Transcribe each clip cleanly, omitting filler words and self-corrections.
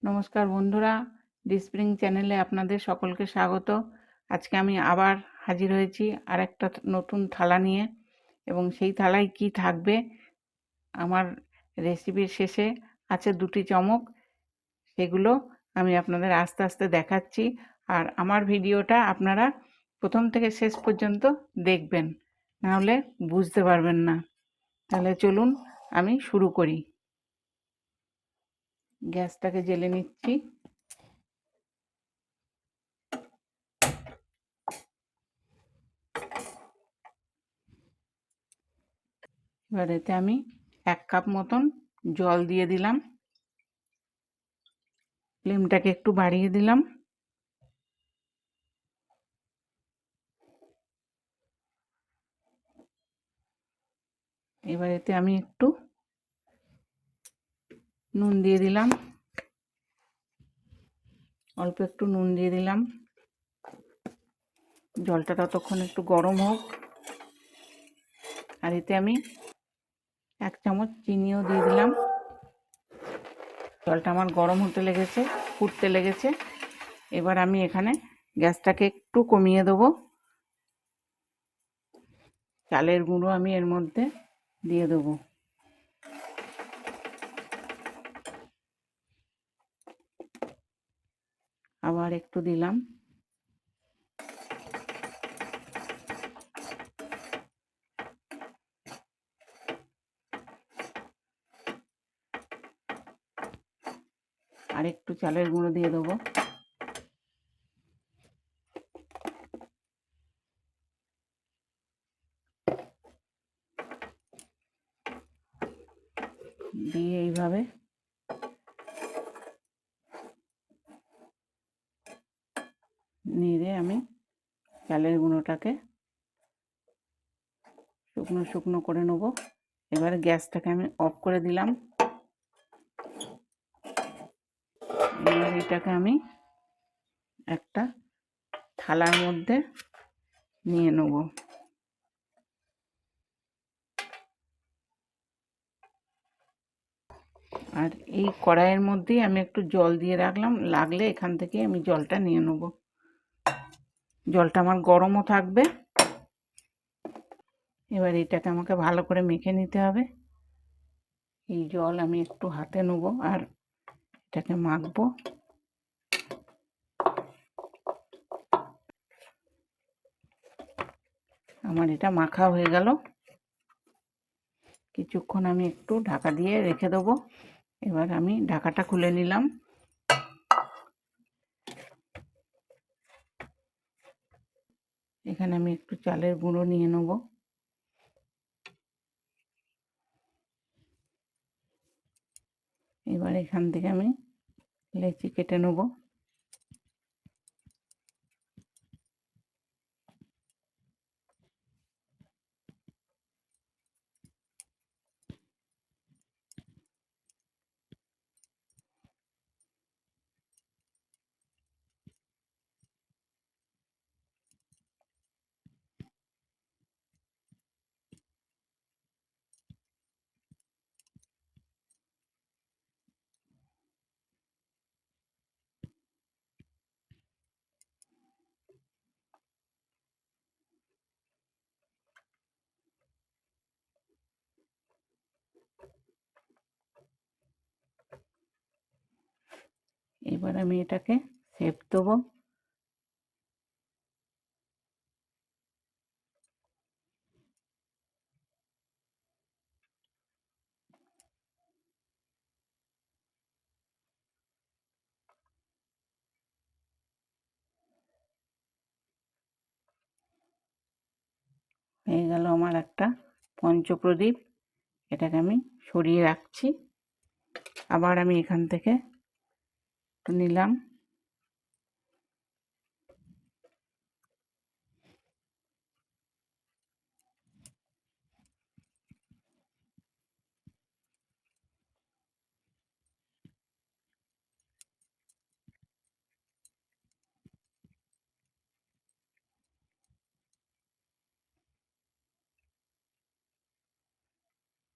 নমস্কার বন্ধুরা, ডিস্প্রিং চ্যানেলে আপনাদের সকলকে স্বাগত। আজকে আমি আবার হাজির হয়েছি আরেকটা নতুন থালা নিয়ে, এবং সেই থালায় কি থাকবে আমার রেসিপির শেষে আছে দুটি চমক। সেগুলো আমি আপনাদের আস্তে আস্তে দেখাচ্ছি, আর আমার ভিডিওটা আপনারা প্রথম থেকে শেষ পর্যন্ত দেখবেন, নাহলে বুঝতে পারবেন না। তাহলে চলুন আমি শুরু করি। গ্যাসটাকে জ্বেলে নিচ্ছি। এবার এতে আমি 1 কাপ মতন জল দিয়ে দিলাম। ফ্লেমটাকে একটু বাড়িয়ে দিলাম। এবার এতে আমি একটু নুন দিয়ে দিলাম, অল্প একটু নুন দিয়ে দিলাম। জলটা ততক্ষণ একটু গরম হোক। আর এতে আমি 1 চামচ চিনিও দিয়ে দিলাম। জলটা আমার গরম হতে লেগেছে, ফুটতে লেগেছে। এবার আমি এখানে গ্যাসটাকে একটু কমিয়ে দেবো। চালের গুঁড়ো আমি এর মধ্যে দিয়ে দেবো। আবার একটু দিলাম। আর একটু চালের গুঁড়ো দিয়ে দেবো। দিয়ে এইভাবে নেড়ে আমি চালের গুঁড়োটাকে শুকনো শুকনো করে নেব। এবারে গ্যাসটাকে আমি অফ করে দিলাম। এবার এটাকে আমি একটা থালার মধ্যে নিয়ে নেব। আর এই কড়াইয়ের মধ্যেই আমি একটু জল দিয়ে রাখলাম, লাগলে এখান থেকে আমি জলটা নিয়ে নেব। জলটা আমার গরমও থাকবে। এবার এটাকে আমাকে ভালো করে মেখে নিতে হবে। এই জল আমি একটু হাতে নেব আর এটাকে মাখবো। আমার এটা মাখা হয়ে গেল। কিছুক্ষণ আমি একটু ঢাকা দিয়ে রেখে দেবো। এবার আমি ঢাকাটা খুলে নিলাম। এখানে আমি একটু চালের গুঁড়ো নিয়ে নেব। এবার এখান থেকে আমি লেচি কেটে নেব। এবার আমি এটাকে শেপ দেবো। হয়ে গেল আমার একটা পঞ্চপ্রদীপ। এটাকে আমি সরিয়ে রাখছি। আবার আমি এখান থেকে নিলাম।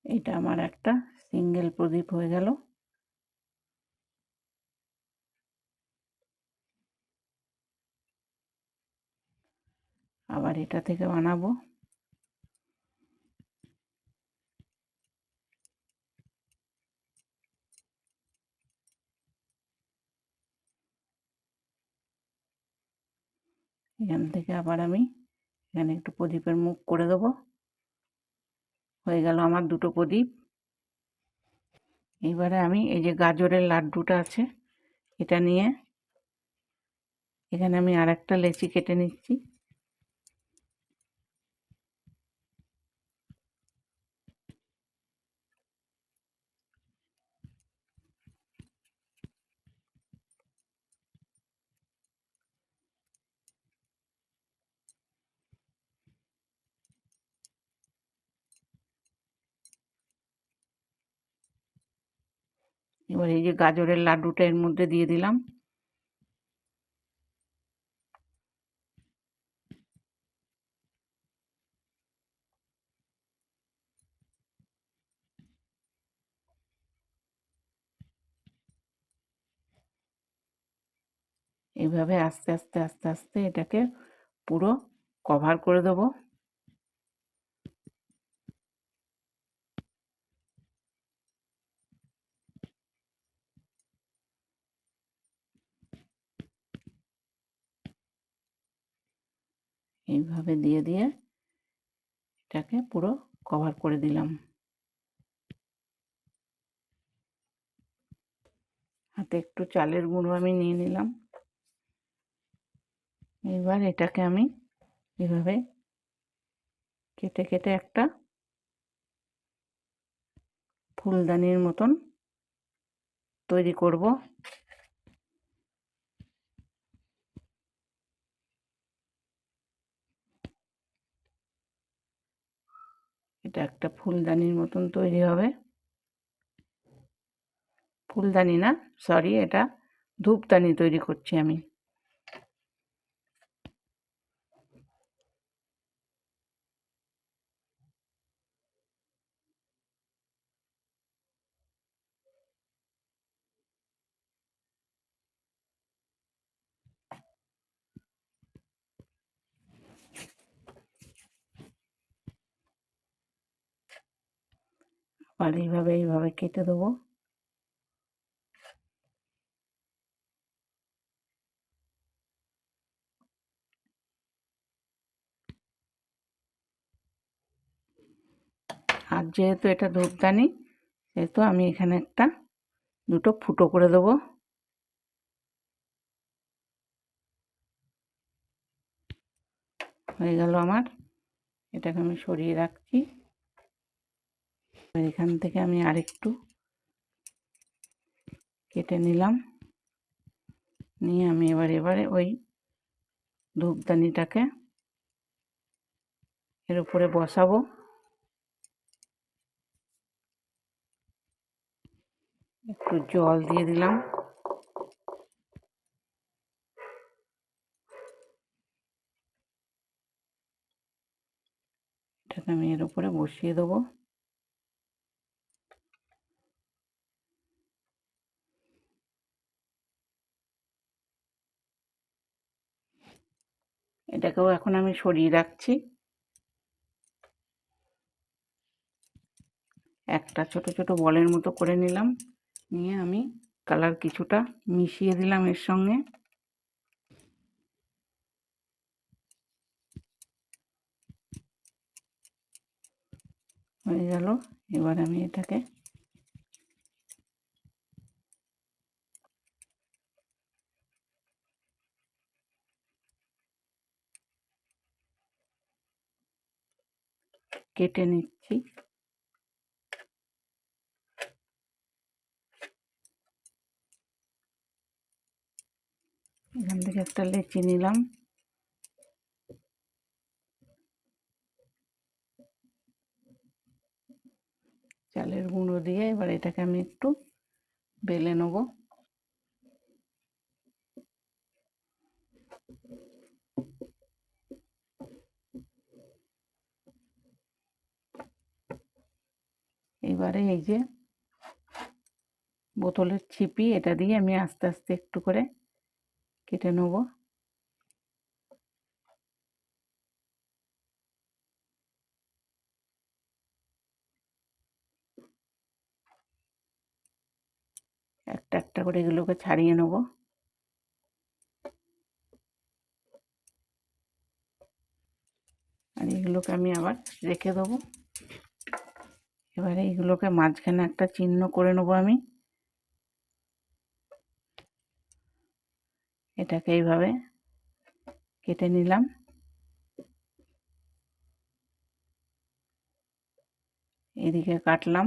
এটা আমার একটা সিঙ্গেল প্রদীপ হয়ে গেল। আবার এটা থেকে বানাবো। এখান থেকে আবার আমি এখানে একটু প্রদীপের মুখ করে দেবো। হয়ে গেল আমার দুটো প্রদীপ। এবারে আমি এই যে গাজরের লাড্ডুটা আছে এটা নিয়ে এখানে আমি আর একটা লেচি কেটে নিচ্ছি। এবার এই যে গাজরের লাড্ডুটা এর মধ্যে দিয়ে দিলাম। এইভাবে আস্তে আস্তে আস্তে আস্তে এটাকে পুরো কভার করে দেবো। এইভাবে দিয়ে দিয়ে এটাকে পুরো কভার করে দিলাম। হাতে একটু চালের গুঁড়ো আমি নিয়ে নিলাম। এবার এটাকে আমি এভাবে কেটে কেটে একটা ফুলদানির মতন তৈরি করব। এটা একটা ফুলদানির মতন তৈরি হবে। ফুলদানি না, সরি, এটা ধূপদানি তৈরি করছি আমি। আর এইভাবে এইভাবে কেটে দেবো। আর যেহেতু এটা ধূপদানি সেহেতু আমি এখানে একটা দুটো ফুটো করে দেবো। হয়ে গেল আমার। এটাকে আমি সরিয়ে রাখছি। এখান থেকে আমি আরেকটু কেটে নিলাম। নিয়ে আমি এবারে ওই ধূপদানিটাকে এর উপরে বসাবো। একটু জল দিয়ে দিলাম। এটাকে আমি এর উপরে বসিয়ে দেবো। এটাকেও এখন আমি সরিয়ে রাখছি। একটা ছোট ছোট বলের মতো করে নিলাম। নিয়ে আমি কালার কিছুটা মিশিয়ে দিলাম এর সঙ্গে। হয়ে গেল। এবার আমি এটাকে কেটে নিচ্ছি। এখান থেকে একটা লেচি নিলাম। চালের গুঁড়ো দিয়ে এবার এটাকে আমি একটু বেলে নেব। এবারে এই যে বোতলের ছিপি এটা দিয়ে আমি আস্তে আস্তে একটু করে কেটে নেব। একটা একটা করে এগুলোকে ছাড়িয়ে নেব। আর এগুলোকে আমি আবার রেখে দেবো। এবারে এইগুলোকে মাঝখানে একটা চিহ্ন করে নেবো আমি। এটাকে এইভাবে কেটে নিলাম। এদিকে কাটলাম,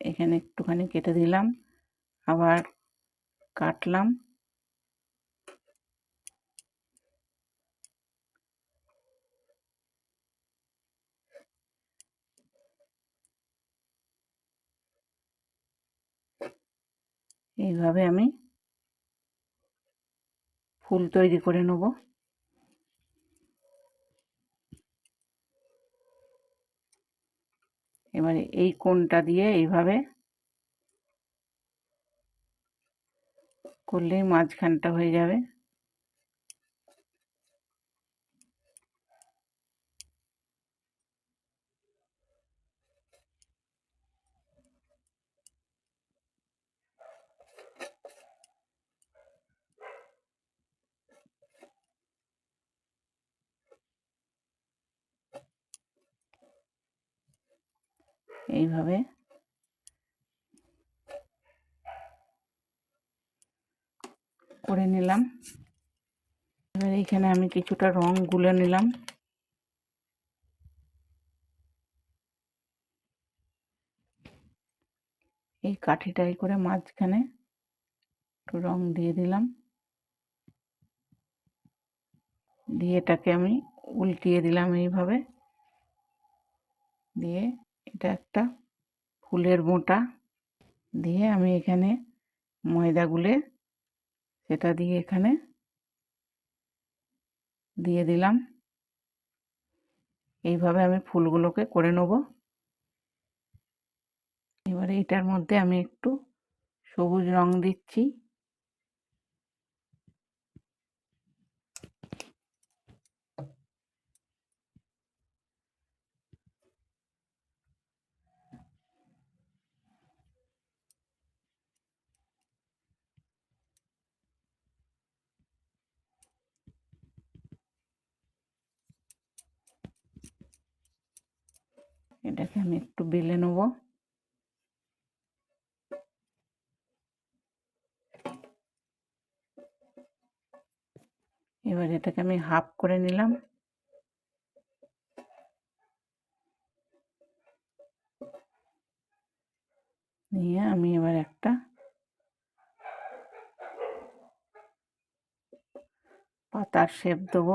এখানে একটুখানি কেটে দিলাম, আবার কাটলাম। এইভাবে আমি ফুল তৈরি করে নেব। এবারে এই কোণটা দিয়ে এইভাবে করলেই মাঝখানটা হয়ে যাবে। এইভাবে করে নিলাম। এবার এইখানে আমি কিছুটা রং গুলে নিলাম। এই কাঠিটাই করে মাঝখানে একটু রং দিয়ে দিলাম, দিয়ে এটাকে আমি উল্টিয়ে দিলাম এইভাবে। দিয়ে এটা একটা ফুলের মোটা দিয়ে আমি এখানে ময়দা গুলে সেটা দিয়ে এখানে দিয়ে দিলাম। এইভাবে আমি ফুলগুলোকে করে নেব। এবারে এটার মধ্যে আমি একটু সবুজ রং দিচ্ছি। এটাকে আমি একটু বেলে নেব। এবার এটাকে আমি হাফ করে নিলাম। নিয়ে আমি এবার একটা পাতার শেপ দেবো।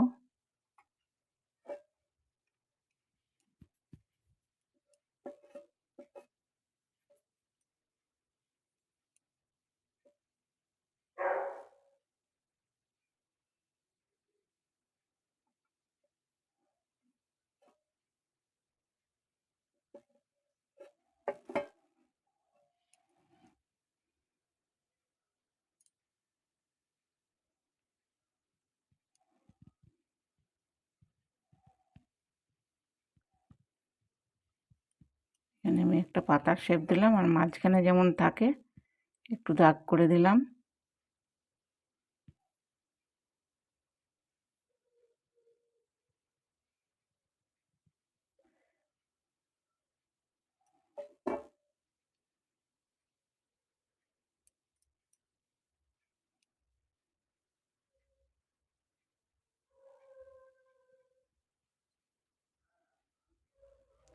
এখানে আমি একটা পাতার শেপ দিলাম, আর মাঝখানে যেমন থাকে একটু দাগ করে দিলাম।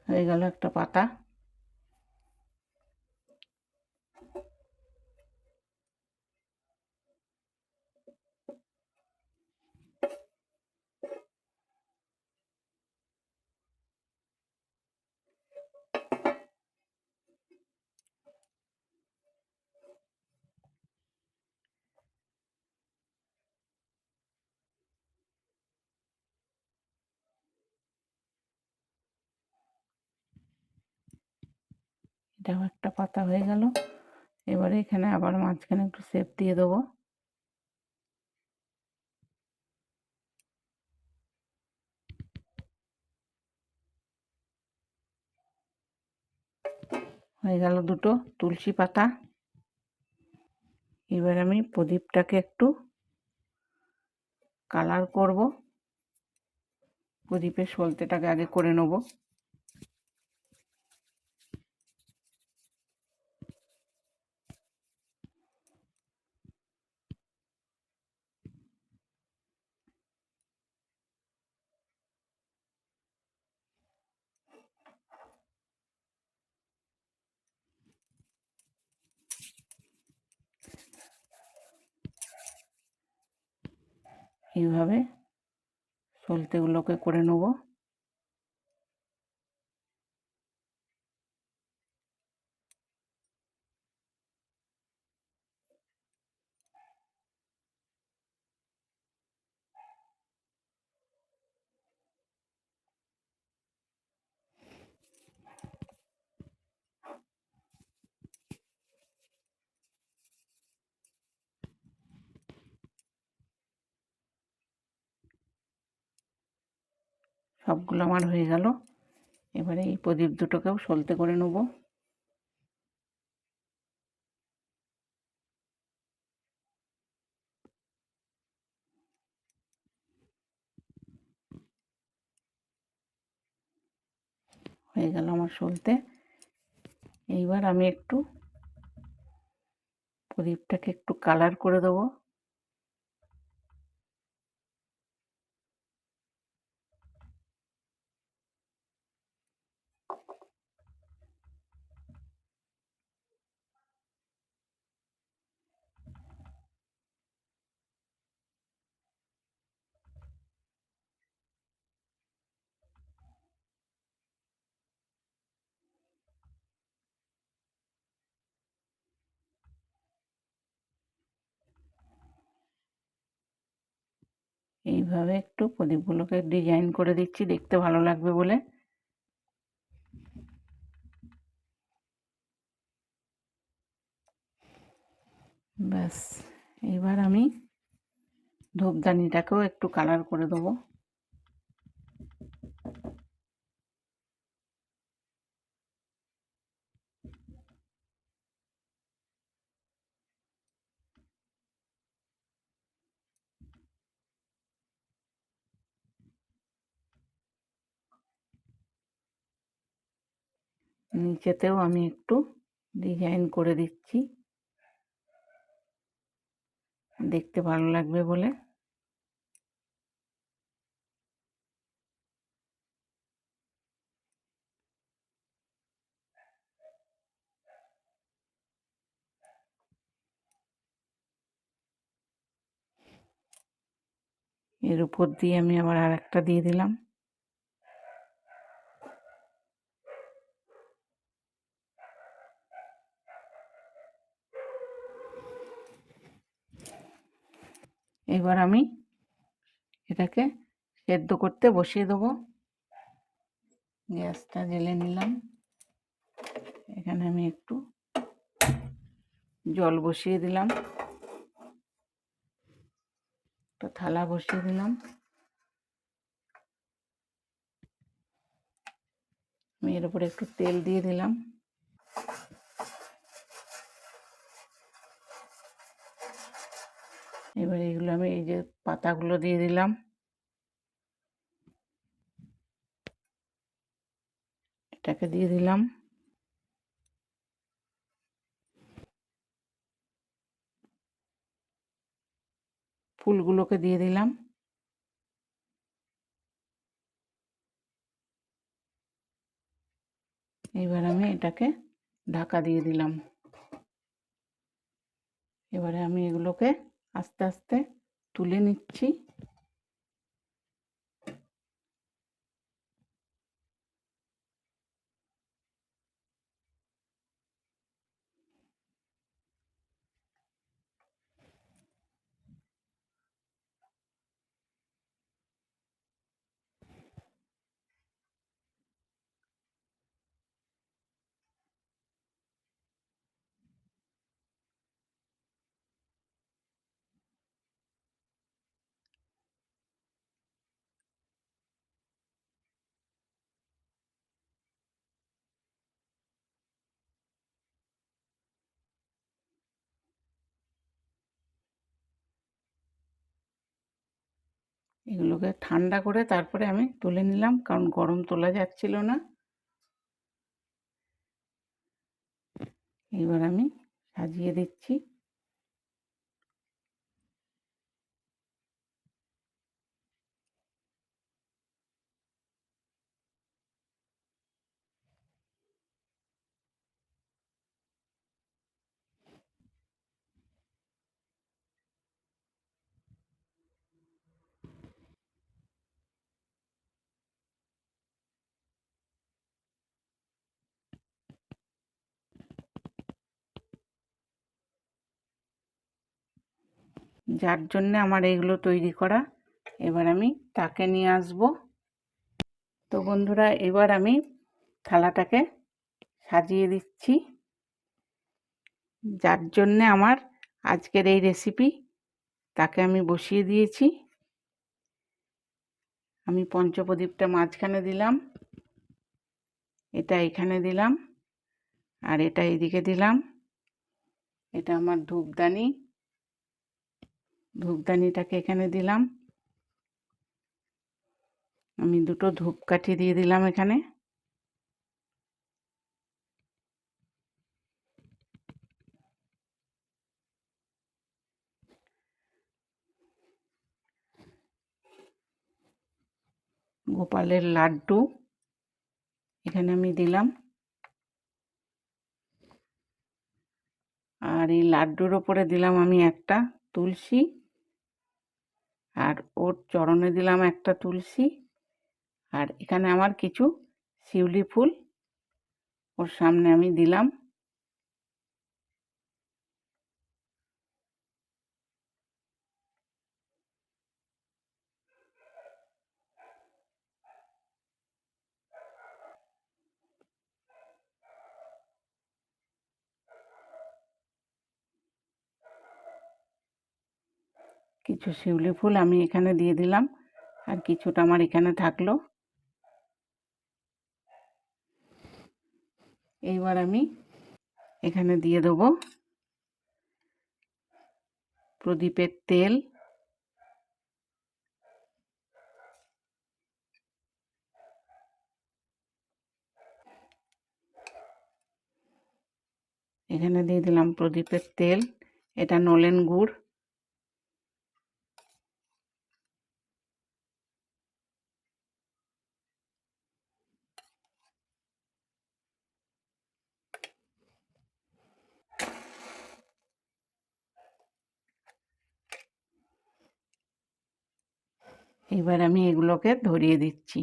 হয়ে গেল একটা পাতা। এটাও একটা পাতা হয়ে গেল। এবারে এখানে আবার মাঝখানে একটু শেপ দিয়ে দেবো। হয়ে গেল দুটো তুলসী পাতা। এবার আমি প্রদীপটাকে একটু কালার করব। প্রদীপের সলতেটাকে আগে করে নেব। এইভাবে সলতেগুলোকে করে নেব। সবগুলো আমার হয়ে গেল। এবারে এই প্রদীপ দুটোকেও সলতে করে নেব। হয়ে গেল আমার সলতে। এইবার আমি একটু প্রদীপটাকে একটু কালার করে দেবো। এইভাবে একটু প্রদীপগুলোকে ডিজাইন করে দিচ্ছি দেখতে ভালো লাগবে বলে। ব্যাস, এইবার আমি ধূপদানিটাকেও একটু কালার করে দেবো। নিচেতেও আমি একটু ডিজাইন করে দিচ্ছি দেখতে ভালো লাগবে বলে। এর উপর দিয়ে আমি আবার আরেকটা দিয়ে দিলাম। এবার আমি এটাকে সেদ্ধ করতে বসিয়ে দেবো। গ্যাসটা জ্বেলে নিলাম। এখানে আমি একটু জল বসিয়ে দিলাম, একটা থালা বসিয়ে দিলাম। আমি এর উপরে একটু তেল দিয়ে দিলাম। এবার এগুলো আমি এই যে পাতাগুলো দিয়ে দিলাম। এটাকে দিয়ে দিলাম। ফুলগুলোকে দিয়ে দিলাম। এবার আমি এটাকে ঢাকা দিয়ে দিলাম। এবারে আমি এগুলোকে আস্তে আস্তে তুলে নিচ্ছি। এগুলোকে ঠান্ডা করে তারপরে আমি তুলে নিলাম, কারণ গরম তোলা যাচ্ছিল না। এবার আমি সাজিয়ে দিচ্ছি। যার জন্য আমার এইগুলো তৈরি করা, এবার আমি তাকে নিয়ে আসব। তো বন্ধুরা, এবার আমি থালাটাকে সাজিয়ে দিচ্ছি। যার জন্যে আমার আজকের এই রেসিপি, তাকে আমি বসিয়ে দিয়েছি। আমি পঞ্চপ্রদীপটা মাঝখানে দিলাম, এটা এখানে দিলাম, আর এটা এইদিকে দিলাম। এটা আমার ধূপদানি, ধূপদানিটাকে এখানে দিলাম। আমি দুটো ধূপকাঠি দিয়ে দিলাম এখানে। গোপালের লাড্ডু এখানে আমি দিলাম। আর এই লাড্ডুর ওপরে দিলাম আমি একটা তুলসী, আর ওর চরণে দিলাম একটা তুলসী। আর এখানে আমার কিছু শিউলি ফুল ওর সামনে আমি দিলাম। কিছু শিউলি ফুল আমি এখানে দিয়ে দিলাম, আর কিছুটা আমার এখানে থাকলো। এইবার আমি এখানে দিয়ে দেবো প্রদীপের তেল। এখানে দিয়ে দিলাম প্রদীপের তেল, এটা নলেন গুড়। এবার আমি এগুলোকে ধরিয়ে দিচ্ছি।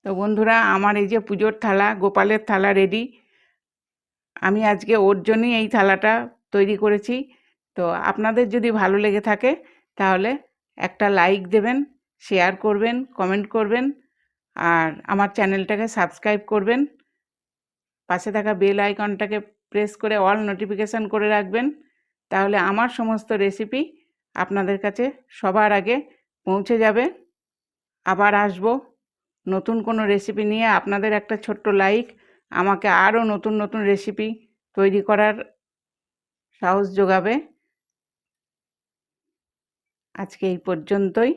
তো বন্ধুরা, আমার এই যে পুজোর থালা, গোপালের থালা রেডি। আমি আজকে ওর জন্যই এই থালাটা তৈরি করেছি। তো আপনাদের যদি ভালো লেগে থাকে তাহলে একটা লাইক দেবেন, শেয়ার করবেন, কমেন্ট করবেন, আর আমার চ্যানেলটাকে সাবস্ক্রাইব করবেন। পাশে থাকা বেল আইকনটাকে প্রেস করে অল নোটিফিকেশান করে রাখবেন। তাহলে আমার সমস্ত রেসিপি আপনাদের কাছে সবার আগে পৌঁছে যাবে। আবার আসবো নতুন কোনো রেসিপি নিয়ে। আপনাদের একটা ছোট্ট লাইক আমাকে আরও নতুন নতুন রেসিপি তৈরি করার সাহস যোগাবে। আজকে এই পর্যন্তই।